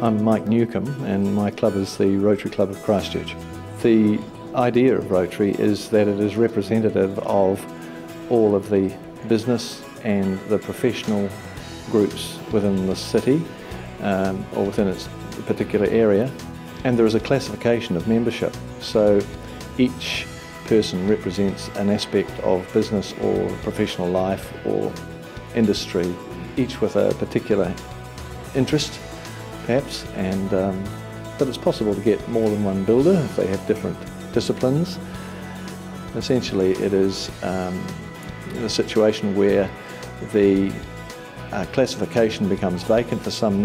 I'm Mike Newcomb and my club is the Rotary Club of Christchurch. The idea of Rotary is that it is representative of all of the business and the professional groups within the city or within its particular area, and there is a classification of membership. So each person represents an aspect of business or professional life or industry, each with a particular interest perhaps, and but it's possible to get more than one builder if they have different disciplines. Essentially it is a situation where the classification becomes vacant for some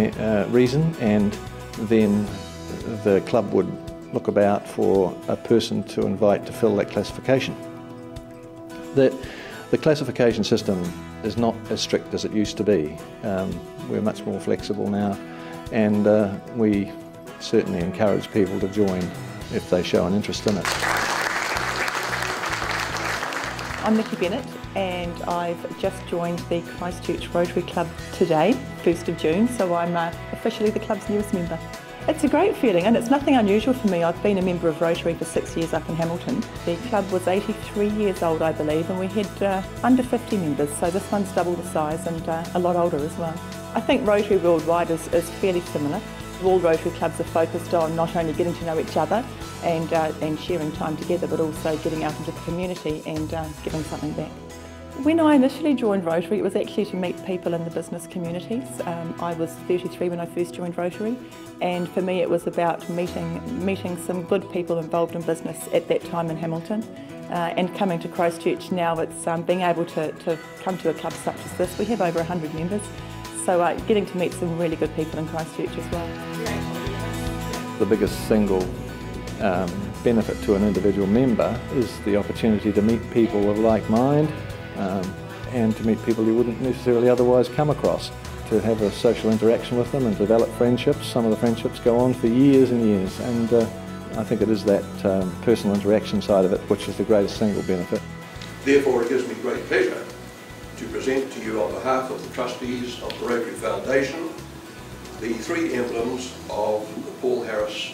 reason, and then the club would look about for a person to invite to fill that classification. The classification system is not as strict as it used to be. We're much more flexible now, and we certainly encourage people to join if they show an interest in it. I'm Nikki Bennett and I've just joined the Christchurch Rotary Club today, 1st of June, so I'm officially the club's newest member. It's a great feeling and it's nothing unusual for me. I've been a member of Rotary for 6 years up in Hamilton. The club was 83 years old, I believe, and we had under 50 members, so this one's double the size and a lot older as well. I think Rotary worldwide is fairly similar. All Rotary clubs are focused on not only getting to know each other and sharing time together, but also getting out into the community and giving something back. When I initially joined Rotary, it was actually to meet people in the business communities. I was 33 when I first joined Rotary, and for me it was about meeting some good people involved in business at that time in Hamilton. And coming to Christchurch now, it's being able to come to a club such as this. We have over 100 members, so getting to meet some really good people in Christchurch as well. The biggest single benefit to an individual member is the opportunity to meet people of like mind and to meet people you wouldn't necessarily otherwise come across, to have a social interaction with them and develop friendships. Some of the friendships go on for years and years, and I think it is that personal interaction side of it which is the greatest single benefit. Therefore, it gives me great pleasure to present to you on behalf of the trustees of the Rotary Foundation the 3 emblems of the Paul Harris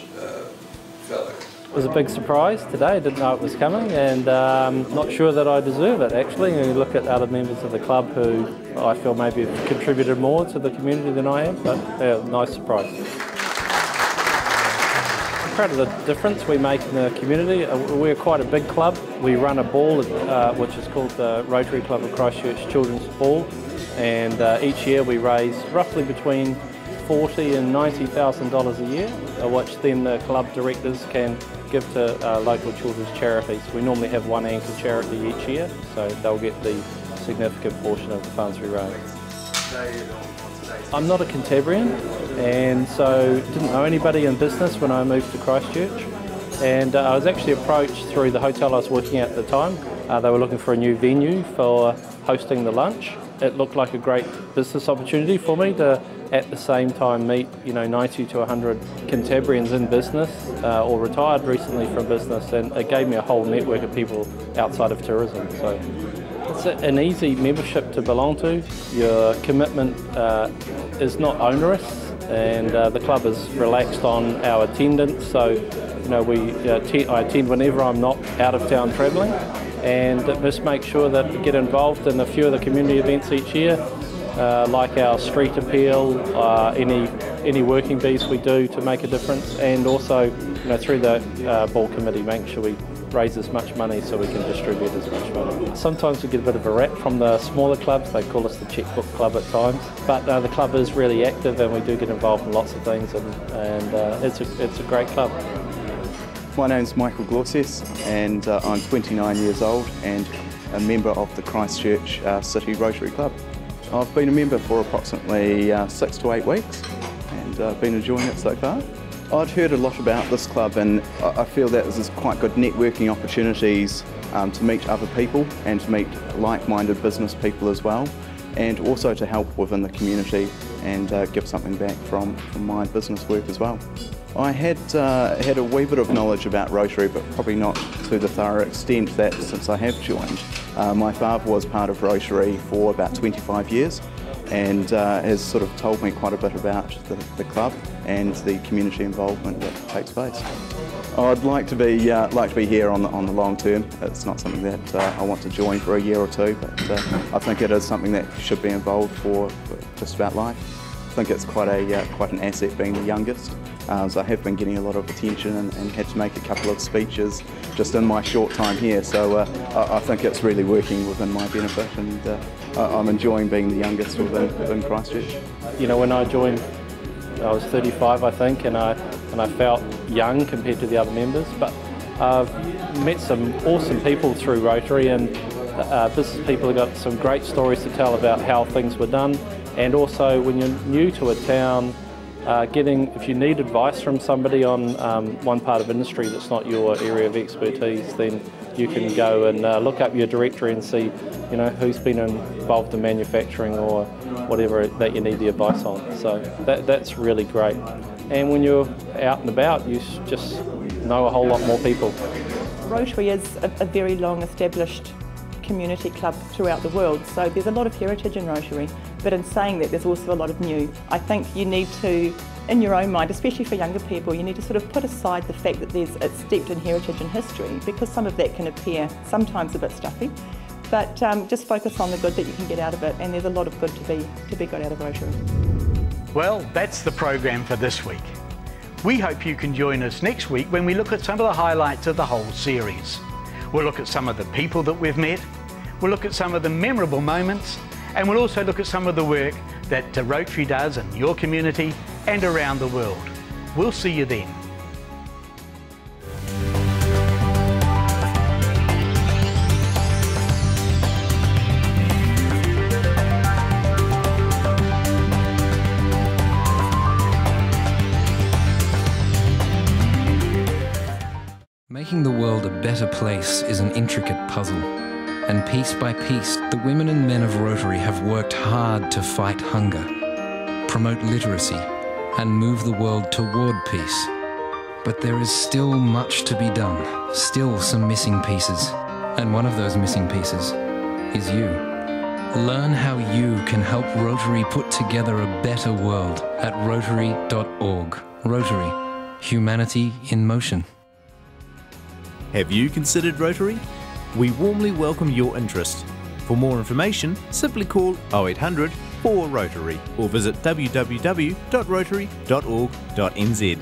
Fellow. It was a big surprise today. I didn't know it was coming, and not sure that I deserve it actually. You look at other members of the club who I feel maybe have contributed more to the community than I have, but yeah, nice surprise. I'm proud of the difference we make in the community. We're quite a big club. We run a ball which is called the Rotary Club of Christchurch Children's Ball, and each year we raise roughly between $40,000 and $90,000 a year, which then the club directors can give to local children's charities. We normally have one anchor charity each year, so they'll get the significant portion of the funds we raise. I'm not a Canterburyan, and so didn't know anybody in business when I moved to Christchurch, and I was actually approached through the hotel I was working at the time. They were looking for a new venue for hosting the lunch. It looked like a great business opportunity for me to at the same time meet 90 to 100 Canterburyans in business or retired recently from business, and it gave me a whole network of people outside of tourism. So it's an easy membership to belong to. Your commitment is not onerous, and the club is relaxed on our attendance, so I attend whenever I'm not out of town travelling, and just make sure that we get involved in a few of the community events each year, like our street appeal, any working bees we do to make a difference, and also through the ball committee make sure we raise as much money so we can distribute as much money. Sometimes we get a bit of a rap from the smaller clubs. They call us the checkbook club at times, but the club is really active and we do get involved in lots of things, and it's a great club. My name's Michael Glorses, and I'm 29 years old and a member of the Christchurch City Rotary Club. I've been a member for approximately 6 to 8 weeks and been enjoying it so far. I'd heard a lot about this club, and I feel that there's quite good networking opportunities to meet other people and to meet like-minded business people as well, and also to help within the community and give something back from my business work as well. I had a wee bit of knowledge about Rotary, but probably not to the thorough extent that since I have joined. My father was part of Rotary for about 25 years and has sort of told me quite a bit about the club and the community involvement that takes place. I'd like to be here on the long term. It's not something that I want to join for a year or two, but I think it is something that should be involved for just about life. I think it's quite an asset being the youngest. So I have been getting a lot of attention and had to make a couple of speeches just in my short time here. So I think it's really working within my benefit, and I'm enjoying being the youngest within Christchurch. You know, when I joined, I was 35, I think, and I felt young compared to the other members. But I've met some awesome people through Rotary, and business people have got some great stories to tell about how things were done. And also, when you're new to a town, if you need advice from somebody on one part of industry that's not your area of expertise, then you can go and look up your directory and see, you know, who's been involved in manufacturing or whatever that you need the advice on. So that's really great. And when you're out and about, you just know a whole lot more people. Rotary is a very long established community club throughout the world, so there's a lot of heritage in Rotary, but in saying that there's also a lot of new. I think you need to, in your own mind, especially for younger people, you need to sort of put aside the fact that it's steeped in heritage and history, because some of that can appear sometimes a bit stuffy, but just focus on the good that you can get out of it, and there's a lot of good to be got out of Rotary. Well, that's the program for this week. We hope you can join us next week when we look at some of the highlights of the whole series. We'll look at some of the people that we've met, we'll look at some of the memorable moments, and we'll also look at some of the work that Rotary does in your community and around the world. We'll see you then. Making the world a better place is an intricate puzzle, and piece by piece, the women and men of Rotary have worked hard to fight hunger, promote literacy, and move the world toward peace. But there is still much to be done, still some missing pieces, and one of those missing pieces is you. Learn how you can help Rotary put together a better world at Rotary.org. Rotary, humanity in motion. Have you considered Rotary? We warmly welcome your interest. For more information, simply call 0800 4 Rotary or visit www.rotary.org.nz.